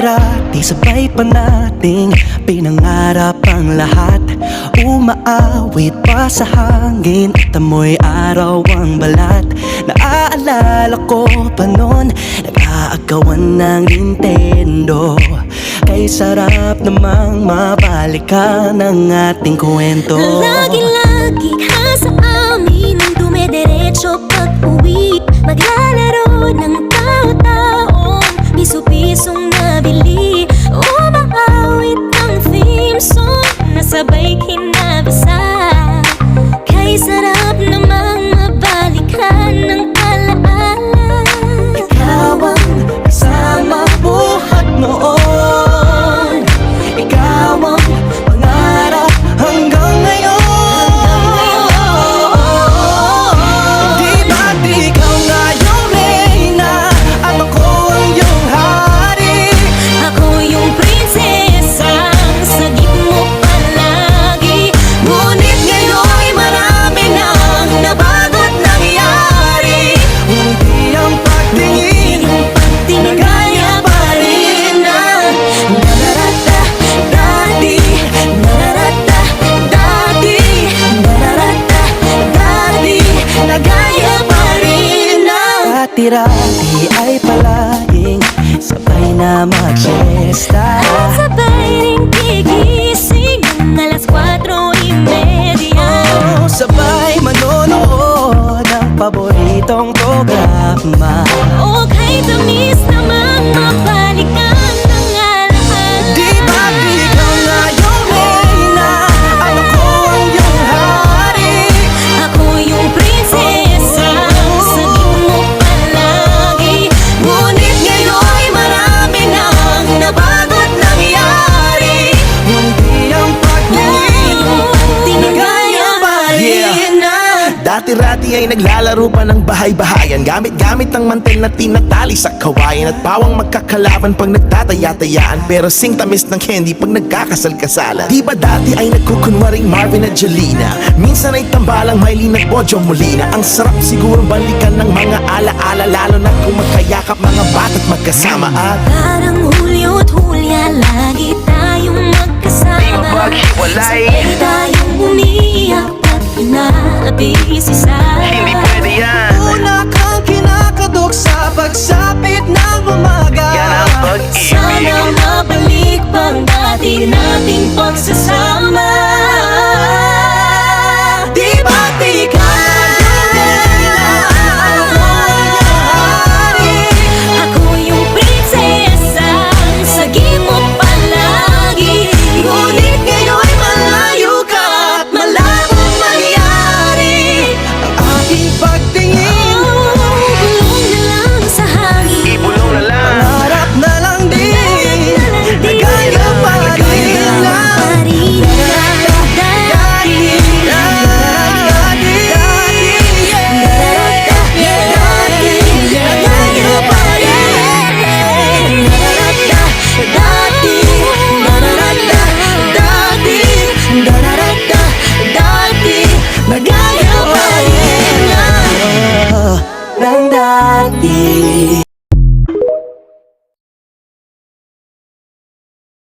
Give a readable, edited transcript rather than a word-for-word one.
Dati-rati sabay pa nating pinangarap ang lahat. Umaawit pa sa hangin at amoy araw ang balat. Naaalala ko pa noon, nag-aagawan ng Nintendo. Kay sarap namang mabalikan ang ating kwento. Lagi-lagi ka sa amin ang dumediretso pag-uwi. Maglalaro ng tao-taong piso-pisong nabili. Umaawit ang theme song na sabay kinabasa. Kay sarap namang mabalikan ng alaala. Ikaw ang kasama buhat noon. Ikaw ang pangarap hanggang ngayon. Di ba't ikaw nga yung reyna at ako ang iyong hari? Ako yung prinsesang sagip mo palagi. Ngunit ngayon'y marami nang nabago't nangyari. Hindi ang pagtingin na gaya pa rin na nararata dati, nararata dati, nararata dati, na gaya pa rin na. Dati-rati ay palaging sabay na mag-siesta. At sabay ring gigising ng alas 4:30. Oh, sabay manonood ng paboritong programa. O kay tamis namang mabalikan ng alaala. Di ba't ikaw nga yung reyna at ako ang iyong hari? Ako yung prinsesa, sagip mo palagi. Ngunit ngayon'y marami nang nabago't nangyari. Hindi ang pagtingin na gaya pa rin na. Dati-rati ay naglalaro pa ng bahay-bahayan, gamit-gamit ang mantel na tinatali sa kawayan. At pawang magkakalaban pag nagtataya-tayaan, pero sing tamis ng candy pag nagkakasal-kasalan. Di ba dati ay nagkukunwaring Marvin at Jelena? Minsan ay tambalang Mylene at Bojo Molina. Ang sarap siguro balikan ng mga alaala, lalo na kung magkayakap mga bata't magkasama. At Parang Hulyo't Hulya, lagi tayong magkasama. Di mapaghiwalay. Sabay tayong umiyak at inaabisi sa hindi pwede yan. Una kang kinakadok sa pagsapit ng umaga. Yan ang pag-ibig. Sana mabalik pang dati nating pagsasama.